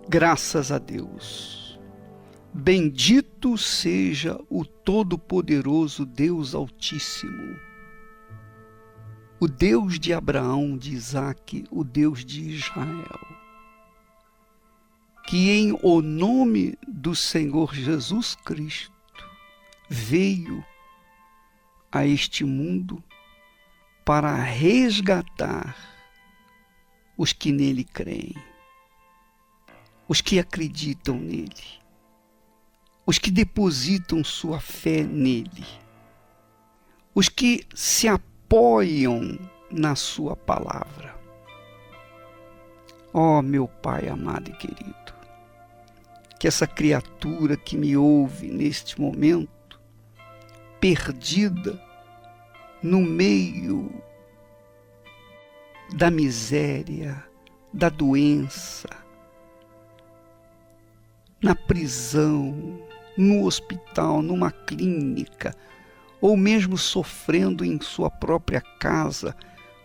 Graças a Deus. Bendito seja o Todo-Poderoso Deus Altíssimo, o Deus de Abraão, de Isaque, o Deus de Israel, que em o nome do Senhor Jesus Cristo veio a este mundo para resgatar os que nele creem, os que acreditam nele, os que depositam sua fé nele, os que se apoiam na sua palavra. Ó, meu Pai amado e querido, que essa criatura que me ouve neste momento, perdida no meio da miséria, da doença, na prisão, no hospital, numa clínica, ou mesmo sofrendo em sua própria casa,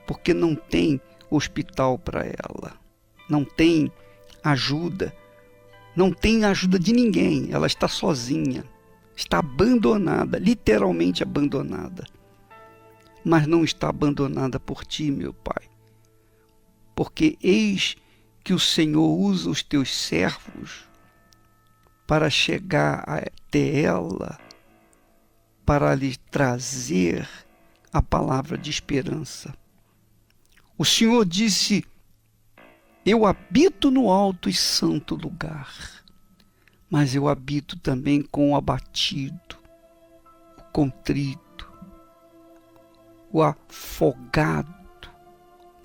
porque não tem hospital para ela, não tem ajuda, não tem ajuda de ninguém, ela está sozinha, está abandonada, literalmente abandonada. Mas não está abandonada por ti, meu Pai, porque eis que o Senhor usa os teus servos para chegar até ela, para lhe trazer a palavra de esperança. O Senhor disse: eu habito no alto e santo lugar, mas eu habito também com o abatido, o contrito, o afogado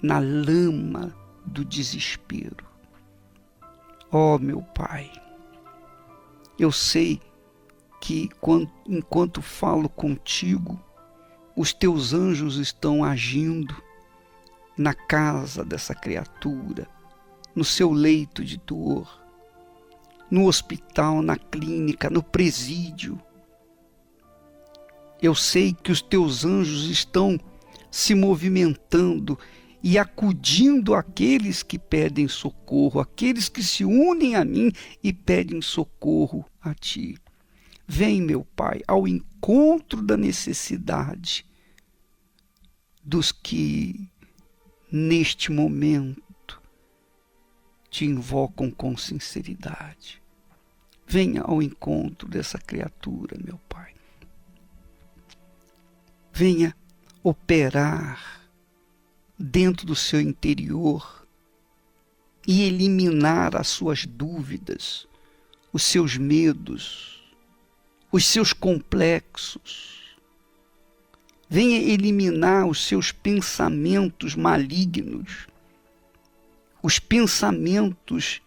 na lama do desespero. Ó, meu Pai, eu sei que enquanto falo contigo, os teus anjos estão agindo na casa dessa criatura, no seu leito de dor, no hospital, na clínica, no presídio. Eu sei que os teus anjos estão se movimentando e acudindo àqueles que pedem socorro, aqueles que se unem a mim e pedem socorro a ti. Vem, meu Pai, ao encontro da necessidade dos que neste momento te invocam com sinceridade. Venha ao encontro dessa criatura, meu Pai. Venha operar dentro do seu interior e eliminar as suas dúvidas, os seus medos, os seus complexos. Venha eliminar os seus pensamentos malignos, os pensamentos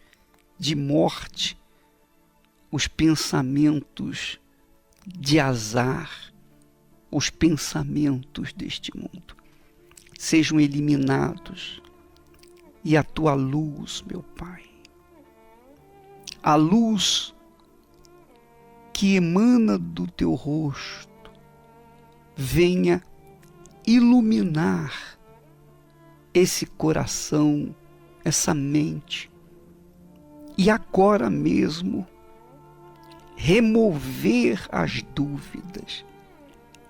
de morte, os pensamentos de azar, os pensamentos deste mundo. Sejam eliminados e a tua luz, meu Pai, a luz que emana do teu rosto, venha iluminar esse coração, essa mente, e agora mesmo remover as dúvidas,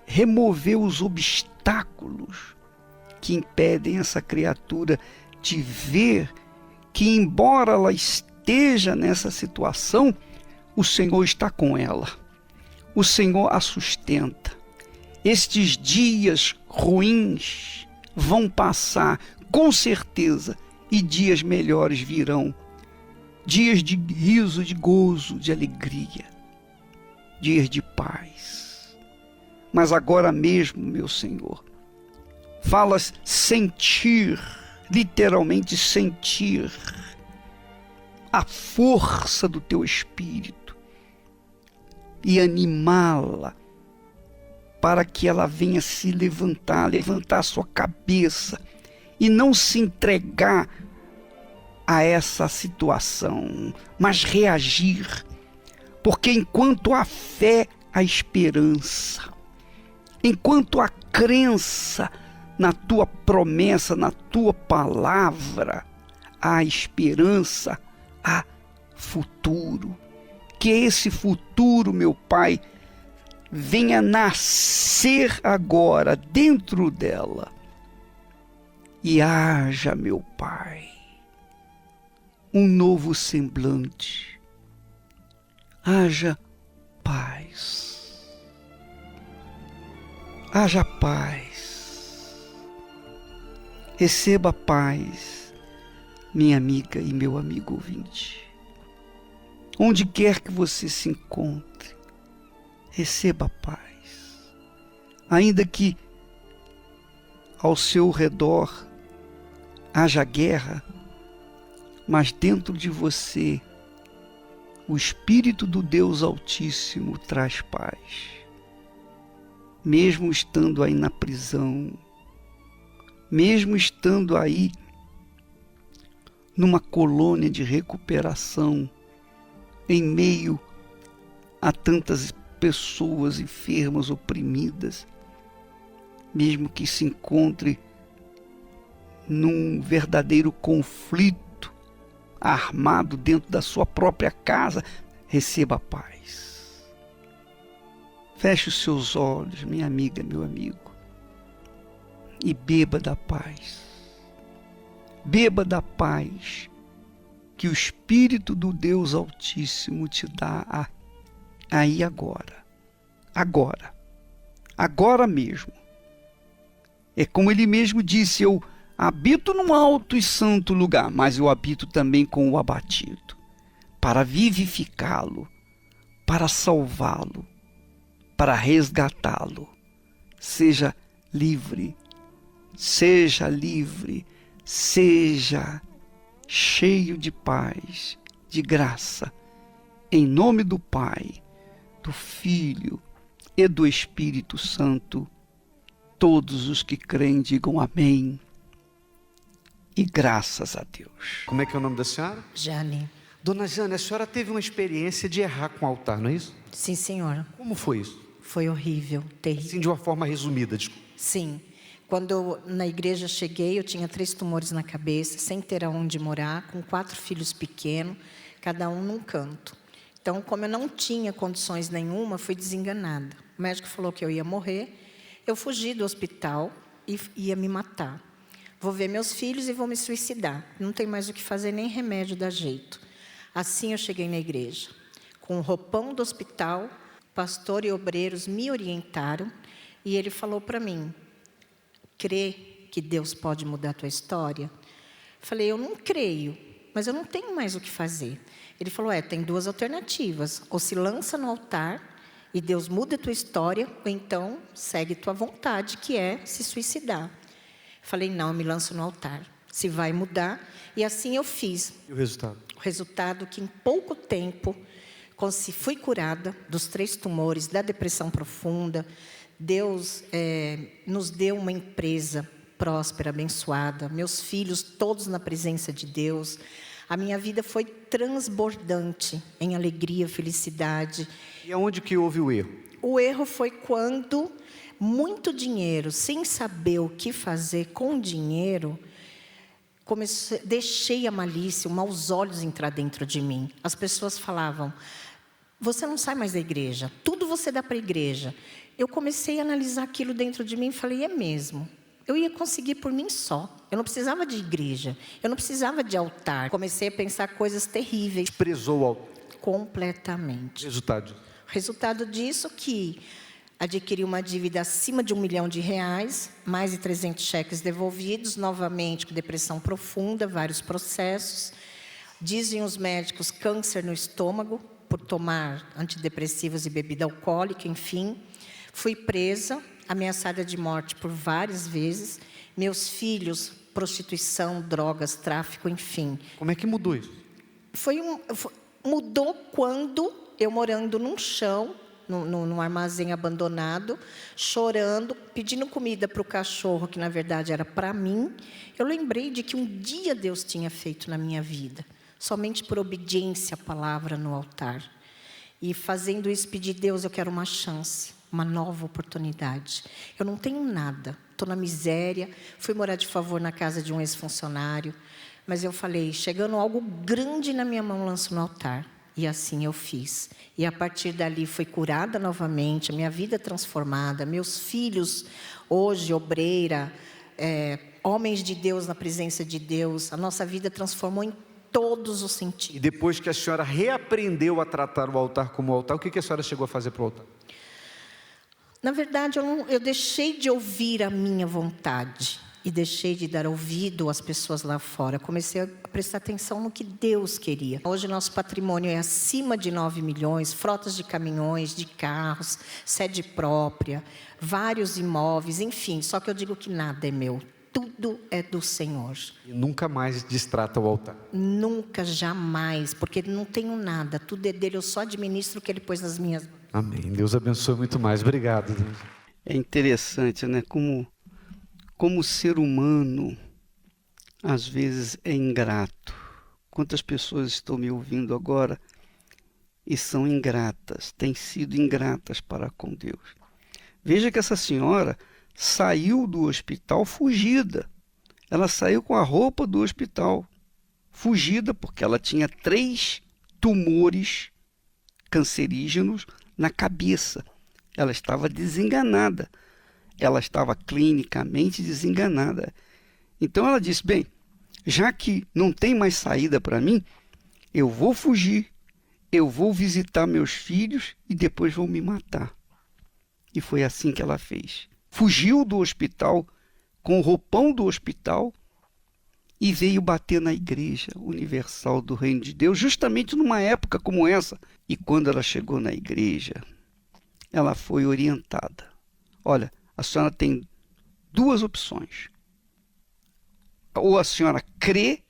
remover os obstáculos que impedem essa criatura de ver que, embora ela esteja nessa situação, o Senhor está com ela. O Senhor a sustenta. Estes dias ruins vão passar, com certeza, e dias melhores virão. Dias de riso, de gozo, de alegria. Dias de paz. Mas agora mesmo, meu Senhor, falas sentir, literalmente sentir, a força do teu Espírito e animá-la para que ela venha se levantar a sua cabeça e não se entregar a essa situação, mas reagir, porque enquanto há fé, há esperança, enquanto há crença na tua promessa, na tua palavra, há esperança, há futuro. Que esse futuro, meu Pai, venha nascer agora dentro dela. E haja, meu Pai, um novo semblante. Haja paz. Haja paz. Receba paz, minha amiga e meu amigo ouvinte. Onde quer que você se encontre, receba paz. Ainda que ao seu redor haja guerra, mas dentro de você o Espírito do Deus Altíssimo traz paz. Mesmo estando aí na prisão, mesmo estando aí numa colônia de recuperação, em meio a tantas pessoas enfermas, oprimidas, mesmo que se encontre num verdadeiro conflito armado dentro da sua própria casa, receba paz. Feche os seus olhos, minha amiga, meu amigo, e beba da paz. Beba da paz que o Espírito do Deus Altíssimo te dá aí agora. Agora mesmo. É como ele mesmo disse: eu habito num alto e santo lugar, mas eu habito também com o abatido, para vivificá-lo, para salvá-lo, para resgatá-lo. Seja livre, seja livre, seja cheio de paz, de graça, em nome do Pai, do Filho e do Espírito Santo. Todos os que creem digam amém e graças a Deus. Como é que é o nome da senhora? Jane. Dona Jane, a senhora teve uma experiência de errar com o altar, não é isso? Sim, senhor. Como foi isso? Foi horrível, terrível. Assim, de uma forma resumida, desculpa. Sim. Quando eu, na igreja cheguei, eu tinha 3 tumores na cabeça, sem ter aonde morar, com 4 filhos pequenos, cada um num canto. Então, como eu não tinha condições nenhuma, fui desenganada. O médico falou que eu ia morrer. Eu fugi do hospital e ia me matar. Vou ver meus filhos e vou me suicidar. Não tem mais o que fazer, nem remédio dá jeito. Assim eu cheguei na igreja. Com o roupão do hospital, pastor e obreiros me orientaram. E ele falou para mim: crê que Deus pode mudar a tua história? Falei: eu não creio, mas eu não tenho mais o que fazer. Ele falou: tem 2 alternativas. Ou se lança no altar e Deus muda a tua história, ou então segue tua vontade, que é se suicidar. Falei: não, eu me lanço no altar. Se vai mudar. E assim eu fiz. E o resultado? O resultado que em pouco tempo fui curada dos 3 tumores, da depressão profunda. Deus nos deu uma empresa próspera, abençoada. Meus filhos todos na presença de Deus. A minha vida foi transbordante em alegria, felicidade. E aonde que houve o erro? O erro foi quando muito dinheiro, sem saber o que fazer com o dinheiro, deixei a malícia, os maus olhos entrar dentro de mim. As pessoas falavam: você não sai mais da igreja, tudo você dá para a igreja. Eu comecei a analisar aquilo dentro de mim e falei: é mesmo. Eu ia conseguir por mim só. Eu não precisava de igreja. Eu não precisava de altar. Comecei a pensar coisas terríveis. Desprezou o altar. Completamente. Resultado? Resultado disso que adquiri uma dívida acima de R$1 milhão, mais de 300 cheques devolvidos, novamente com depressão profunda, vários processos. Dizem os médicos câncer no estômago, por tomar antidepressivos e bebida alcoólica, enfim. Fui presa, ameaçada de morte por várias vezes. Meus filhos, prostituição, drogas, tráfico, enfim. Como é que mudou isso? Mudou quando eu, morando num chão, num armazém abandonado, chorando, pedindo comida para o cachorro, que na verdade era para mim, eu lembrei de que um dia Deus tinha feito na minha vida, somente por obediência à palavra no altar. E fazendo isso, pedi: Deus, eu quero uma chance, uma nova oportunidade. Eu não tenho nada, estou na miséria, fui morar de favor na casa de um ex-funcionário, Mas eu falei, chegando algo grande na minha mão, lanço no altar. E assim eu fiz. E a partir dali fui curada novamente, a minha vida transformada, meus filhos, hoje, obreira, homens de Deus na presença de Deus. A nossa vida transformou em todos os E sentidos. depois que a senhora reaprendeu a tratar o altar como altar, o que a senhora chegou a fazer para o altar? Na verdade, eu deixei de ouvir a minha vontade. E deixei de dar ouvido às pessoas lá fora. Comecei a prestar atenção no que Deus queria. Hoje nosso patrimônio é acima de 9 milhões, frotas de caminhões, de carros, sede própria, vários imóveis, enfim. Só que eu digo que nada é meu. Tudo é do Senhor. E nunca mais destrata o altar. Nunca, jamais, porque não tenho nada. Tudo é dele, eu só administro o que ele pôs nas minhas mãos. Amém. Deus abençoe muito mais. Obrigado, Deus. É interessante, né? Como o ser humano, às vezes, é ingrato. Quantas pessoas estão me ouvindo agora e são ingratas, têm sido ingratas para com Deus. Veja que essa senhora saiu do hospital fugida. Ela saiu com a roupa do hospital, fugida, porque ela tinha 3 tumores cancerígenos na cabeça. Ela estava desenganada. Ela estava clinicamente desenganada. Então ela disse, bem, já que não tem mais saída para mim, eu vou fugir, eu vou visitar meus filhos e depois vou me matar. E foi assim que ela fez. Fugiu do hospital com o roupão do hospital e veio bater na Igreja Universal do Reino de Deus, justamente numa época como essa. E quando ela chegou na igreja, ela foi orientada. Olha, a senhora tem 2 opções. Ou a senhora crê,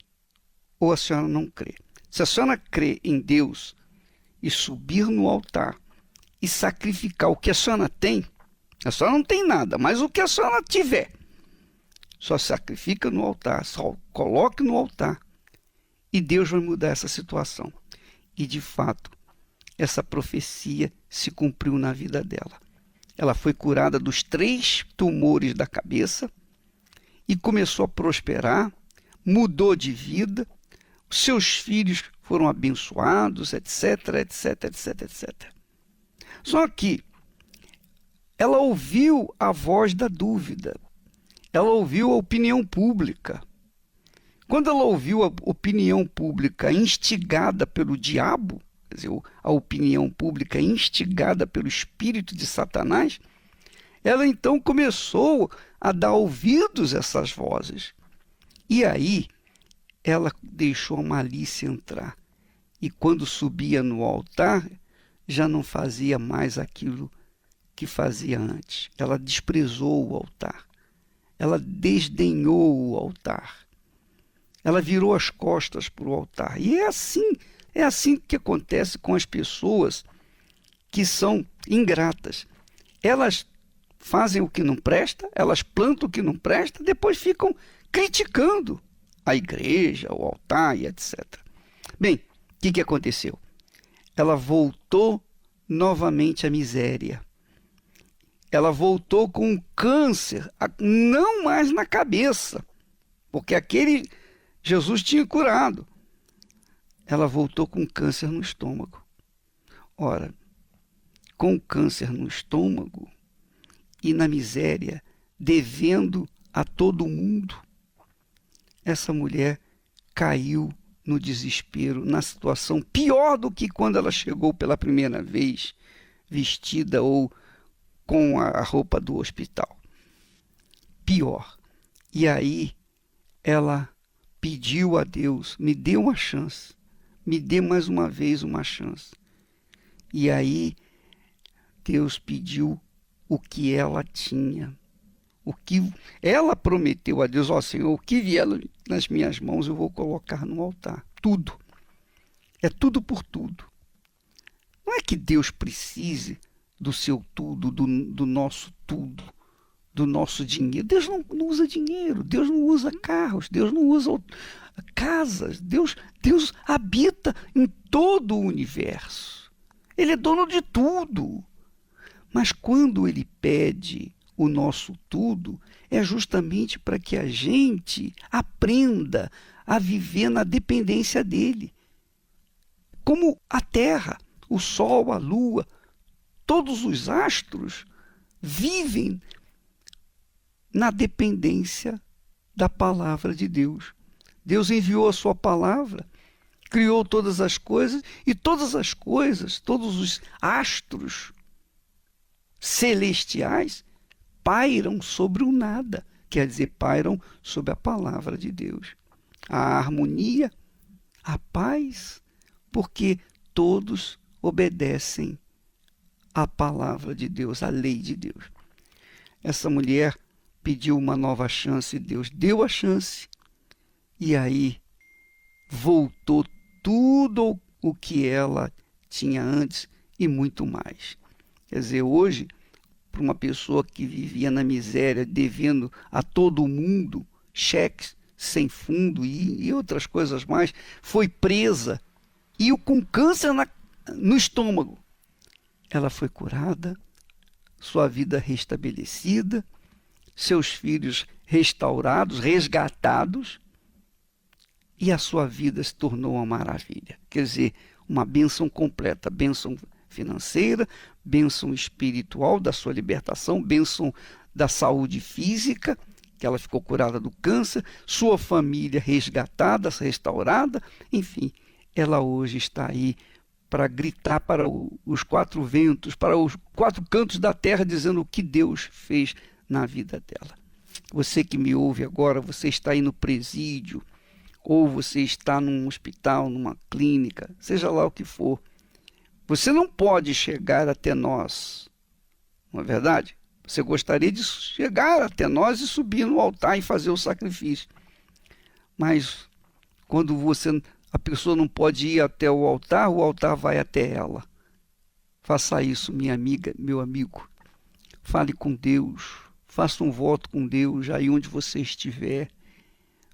ou a senhora não crê. Se a senhora crê em Deus e subir no altar e sacrificar o que a senhora tem, a senhora não tem nada, mas o que a senhora tiver, só sacrifica no altar, só coloque no altar e Deus vai mudar essa situação. E de fato, essa profecia se cumpriu na vida dela. Ela foi curada dos 3 tumores da cabeça e começou a prosperar, mudou de vida, seus filhos foram abençoados, etc, etc, etc, etc. Só que ela ouviu a voz da dúvida, ela ouviu a opinião pública. Quando ela ouviu a opinião pública instigada pelo diabo, quer dizer, a opinião pública instigada pelo espírito de Satanás, ela então começou a dar ouvidos a essas vozes. E aí ela deixou a malícia entrar. E quando subia no altar, já não fazia mais aquilo que fazia antes. Ela desprezou o altar. Ela desdenhou o altar. Ela virou as costas para o altar. E é assim que acontece com as pessoas que são ingratas. Elas fazem o que não presta, elas plantam o que não presta, depois ficam criticando a igreja, o altar e etc. Bem, o que aconteceu? Ela voltou novamente à miséria. Ela voltou com um câncer, não mais na cabeça, porque aquele Jesus tinha curado. Ela voltou com câncer no estômago. Ora, com câncer no estômago e na miséria, devendo a todo mundo, essa mulher caiu no desespero, na situação pior do que quando ela chegou pela primeira vez, vestida ou com a roupa do hospital. Pior. E aí ela pediu a Deus, me dê uma chance, me dê mais uma vez uma chance. E aí Deus pediu o que ela tinha, o que ela prometeu a Deus, ó Senhor, o que vier nas minhas mãos eu vou colocar no altar, tudo. É tudo por tudo. Não é que Deus precise do seu tudo, do nosso tudo, do nosso dinheiro. Deus não usa dinheiro, Deus não usa carros, Deus não usa casas, Deus habita em todo o universo. Ele é dono de tudo. Mas quando ele pede o nosso tudo, é justamente para que a gente aprenda a viver na dependência dele. Como a terra, o sol, a lua, todos os astros vivem na dependência da palavra de Deus. Deus enviou a sua palavra, criou todas as coisas, e todas as coisas, todos os astros celestiais pairam sobre o nada, quer dizer, pairam sobre a palavra de Deus. A harmonia, a paz, porque todos obedecem à palavra de Deus, à lei de Deus. Essa mulher pediu uma nova chance, Deus deu a chance, e aí voltou tudo o que ela tinha antes e muito mais. Quer dizer, hoje, para uma pessoa que vivia na miséria, devendo a todo mundo cheques sem fundo e outras coisas mais, foi presa e com câncer no estômago. Ela foi curada, sua vida restabelecida, seus filhos restaurados, resgatados, e a sua vida se tornou uma maravilha. Quer dizer, uma bênção completa, bênção financeira, bênção espiritual da sua libertação, bênção da saúde física, que ela ficou curada do câncer, sua família resgatada, restaurada, enfim, ela hoje está aí para gritar para os quatro ventos, para os quatro cantos da terra, dizendo o que Deus fez na vida dela. Você que me ouve agora, você está aí no presídio, ou você está num hospital, numa clínica, seja lá o que for. Você não pode chegar até nós, não é verdade? Você gostaria de chegar até nós e subir no altar e fazer o sacrifício. Mas quando a pessoa não pode ir até o altar vai até ela. Faça isso, minha amiga, meu amigo. Fale com Deus. Faça um voto com Deus aí onde você estiver.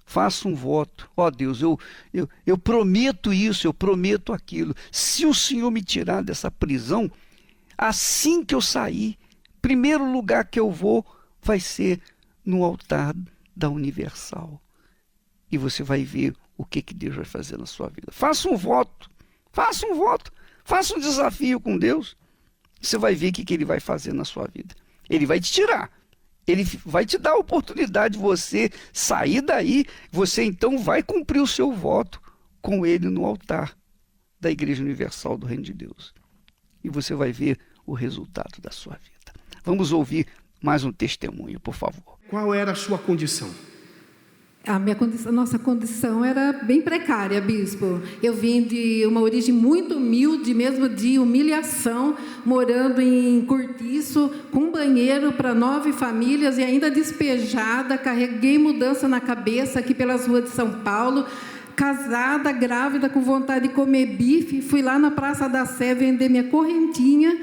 Faça um voto. Ó Deus, eu prometo isso, eu prometo aquilo. Se o Senhor me tirar dessa prisão, assim que eu sair, primeiro lugar que eu vou vai ser no altar da Universal. E você vai ver o que Deus vai fazer na sua vida. Faça um voto. Faça um voto. Faça um desafio com Deus. Você vai ver o que Ele vai fazer na sua vida. Ele vai te tirar. Ele vai te dar a oportunidade de você sair daí. Você então vai cumprir o seu voto com Ele no altar da Igreja Universal do Reino de Deus. E você vai ver o resultado da sua vida. Vamos ouvir mais um testemunho, por favor. Qual era a sua condição? A nossa condição era bem precária, bispo. Eu vim de uma origem muito humilde, mesmo de humilhação, morando em cortiço, com banheiro para 9 famílias e ainda despejada, carreguei mudança na cabeça aqui pelas ruas de São Paulo, casada, grávida, com vontade de comer bife, fui lá na Praça da Sé vender minha correntinha,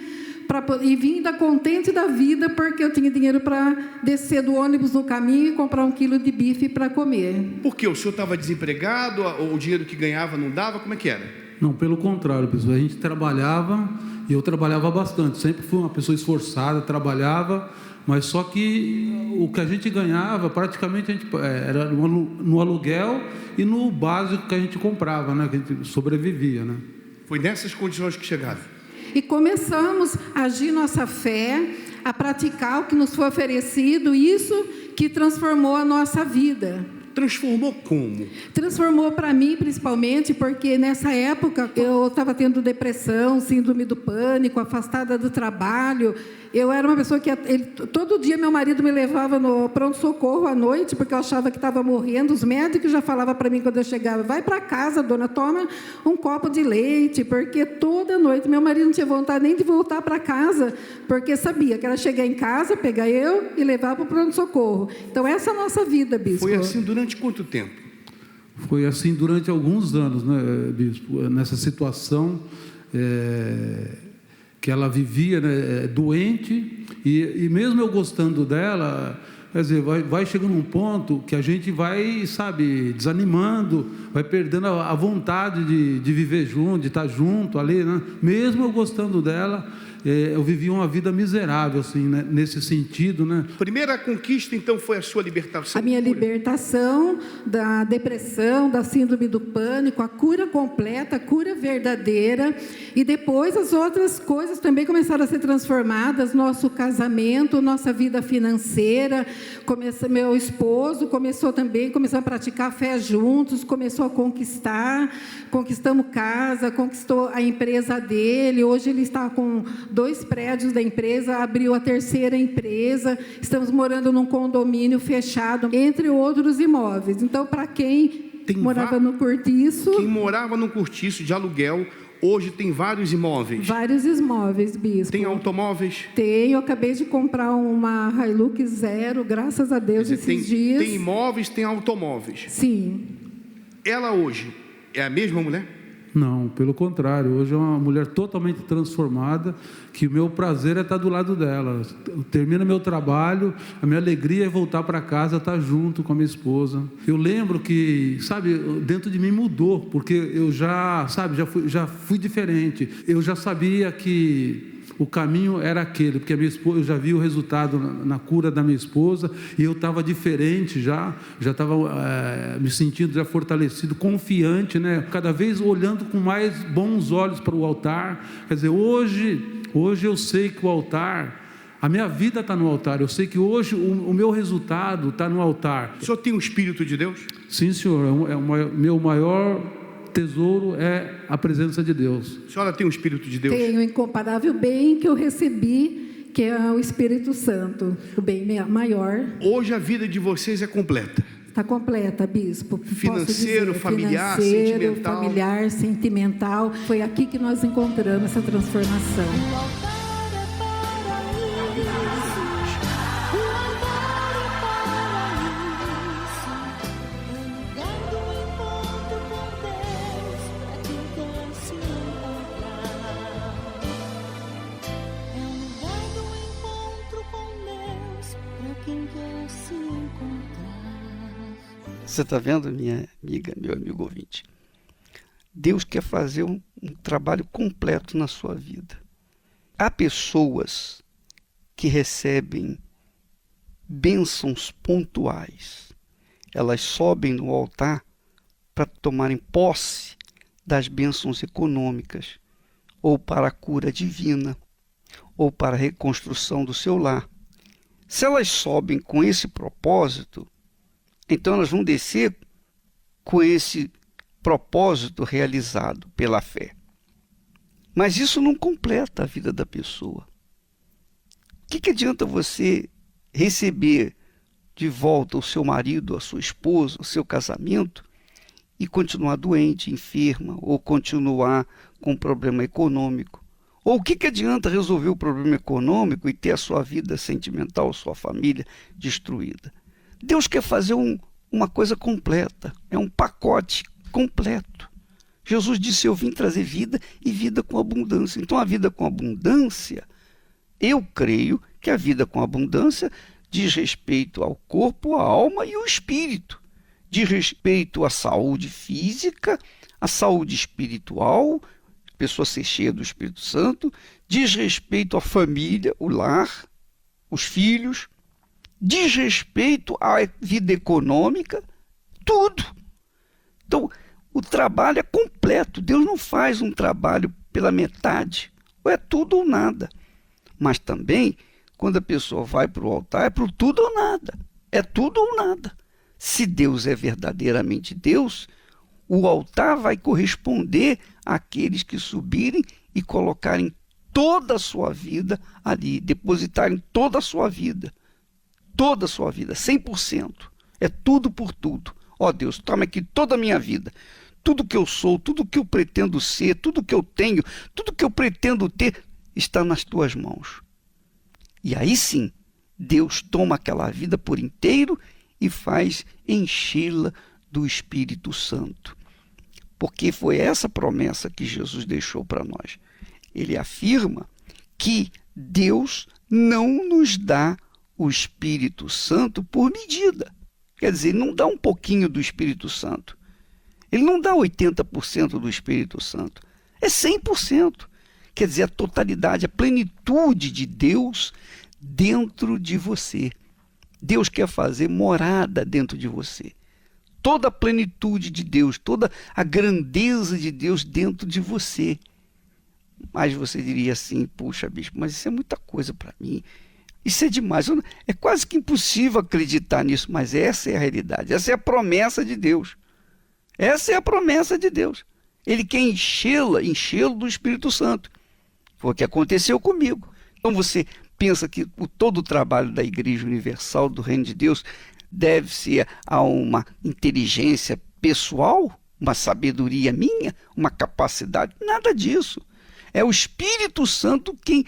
e vim ainda contente da vida, porque eu tinha dinheiro para descer do ônibus no caminho e comprar 1 quilo de bife para comer. Por quê? O senhor estava desempregado? Ou o dinheiro que ganhava não dava? Como é que era? Não, pelo contrário, pessoal. A gente trabalhava, e eu trabalhava bastante. Sempre fui uma pessoa esforçada, trabalhava, mas só que o que a gente ganhava, praticamente, a gente era no aluguel e no básico que a gente comprava, né? Que a gente sobrevivia, né? Foi nessas condições que chegaram? E começamos a agir nossa fé, a praticar o que nos foi oferecido, isso que transformou a nossa vida. Transformou como? Transformou para mim, principalmente, porque nessa época eu estava tendo depressão, síndrome do pânico, afastada do trabalho. Eu era uma pessoa que todo dia meu marido me levava no pronto-socorro à noite, porque eu achava que estava morrendo. Os médicos já falavam para mim quando eu chegava: vai para casa, dona, toma um copo de leite, porque toda noite meu marido não tinha vontade nem de voltar para casa, porque sabia que era chegar em casa, pegar eu e levar para o pronto-socorro. Então, essa é a nossa vida, bispo. Foi assim durante quanto tempo? Foi assim durante alguns anos, né, bispo? Nessa situação que ela vivia, né, doente, e mesmo eu gostando dela, quer dizer, vai chegando um ponto que a gente vai, sabe, desanimando, vai perdendo a vontade de viver junto, de estar junto ali, né? Mesmo eu gostando dela, eu vivia uma vida miserável, assim, né? Nesse sentido, né? Primeira conquista, então, foi a sua libertação. A minha libertação da depressão, da síndrome do pânico, a cura completa, a cura verdadeira. E depois as outras coisas também começaram a ser transformadas. Nosso casamento, nossa vida financeira. Meu esposo começou a praticar fé juntos, começou a conquistar. Conquistamos casa, conquistou a empresa dele. Hoje ele está com 2 prédios da empresa, abriu a 3ª empresa. Estamos morando num condomínio fechado, entre outros imóveis. Então, para quem morava no cortiço... Quem morava no cortiço de aluguel, hoje tem vários imóveis. Vários imóveis, bispo. Tem automóveis? Tenho, acabei de comprar uma Hilux 0, graças a Deus, esses dias. Tem imóveis, tem automóveis. Sim. Ela hoje é a mesma mulher? Não, pelo contrário, hoje é uma mulher totalmente transformada, que o meu prazer é estar do lado dela. Termina meu trabalho, a minha alegria é voltar para casa, estar junto com a minha esposa. Eu lembro que, sabe, dentro de mim mudou, porque eu já fui diferente. Eu já sabia que o caminho era aquele, porque a minha esposa, eu já vi o resultado na cura da minha esposa, e eu estava diferente já estava me sentindo já fortalecido, confiante, né? Cada vez olhando com mais bons olhos para o altar. Quer dizer, hoje eu sei que o altar, a minha vida está no altar, eu sei que hoje o meu resultado está no altar. O senhor tem o Espírito de Deus? Sim, senhor, meu maior tesouro é a presença de Deus. A senhora tem o Espírito de Deus? Tenho o incomparável bem que eu recebi, que é o Espírito Santo, o bem maior. Hoje a vida de vocês é completa? Está completa, bispo. Financeiro, familiar, sentimental. Familiar, sentimental. Foi aqui que nós encontramos essa transformação. Você está vendo, minha amiga, meu amigo ouvinte? Deus quer fazer um trabalho completo na sua vida. Há pessoas que recebem bênçãos pontuais. Elas sobem no altar para tomarem posse das bênçãos econômicas, ou para a cura divina, ou para a reconstrução do seu lar. Se elas sobem com esse propósito, então elas vão descer com esse propósito realizado pela fé. Mas isso não completa a vida da pessoa. O que adianta você receber de volta o seu marido, a sua esposa, o seu casamento, e continuar doente, enferma, ou continuar com um problema econômico? Ou o que adianta resolver o problema econômico e ter a sua vida sentimental, sua família destruída? Deus quer fazer uma coisa completa, é um pacote completo. Jesus disse: eu vim trazer vida e vida com abundância. Então a vida com abundância, eu creio que a vida com abundância diz respeito ao corpo, à alma e ao espírito. Diz respeito à saúde física, à saúde espiritual, a pessoa ser cheia do Espírito Santo, diz respeito à família, o lar, os filhos, diz respeito à vida econômica, tudo. Então, o trabalho é completo. Deus não faz um trabalho pela metade. Ou é tudo ou nada. Mas também, quando a pessoa vai para o altar, é para o tudo ou nada. É tudo ou nada. Se Deus é verdadeiramente Deus, o altar vai corresponder àqueles que subirem e colocarem toda a sua vida ali, depositarem toda a sua vida. Toda a sua vida, 100%. É tudo por tudo. Ó Deus, toma aqui toda a minha vida. Tudo que eu sou, tudo que eu pretendo ser, tudo que eu tenho, tudo que eu pretendo ter, está nas tuas mãos. E aí sim, Deus toma aquela vida por inteiro e faz enchê-la do Espírito Santo. Porque foi essa promessa que Jesus deixou para nós. Ele afirma que Deus não nos dá o Espírito Santo por medida. Quer dizer, ele não dá um pouquinho do Espírito Santo. Ele não dá 80% do Espírito Santo. É 100%. quer dizer a totalidade, a plenitude de Deus dentro de você. Deus quer fazer morada dentro de você. Toda a plenitude de Deus, toda a grandeza de Deus dentro de você. Mas você diria assim, puxa, bispo, mas isso é muita coisa para mim. Isso é demais. É quase que impossível acreditar nisso, mas essa é a realidade. Essa é a promessa de Deus. Essa é a promessa de Deus. Ele quer enchê-lo do Espírito Santo. Foi o que aconteceu comigo. Então você pensa que todo o trabalho da Igreja Universal do Reino de Deus deve-se a uma inteligência pessoal, uma sabedoria minha, uma capacidade? Nada disso. É o Espírito Santo quem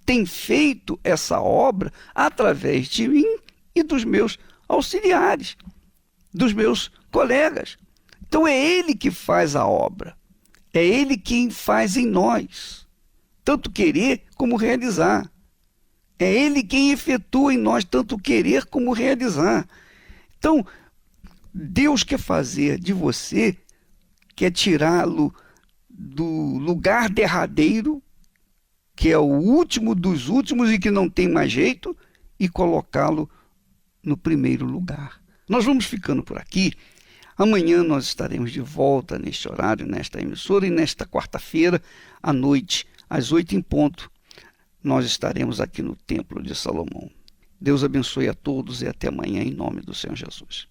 tem feito essa obra através de mim e dos meus auxiliares, dos meus colegas. Então é Ele que faz a obra. É Ele quem faz em nós, tanto querer como realizar. É Ele quem efetua em nós tanto querer como realizar. Então, Deus quer fazer de você, quer tirá-lo do lugar derradeiro, que é o último dos últimos e que não tem mais jeito, e colocá-lo no primeiro lugar. Nós vamos ficando por aqui. Amanhã nós estaremos de volta neste horário, nesta emissora, e nesta quarta-feira, à noite, às 8 em ponto, nós estaremos aqui no Templo de Salomão. Deus abençoe a todos e até amanhã, em nome do Senhor Jesus.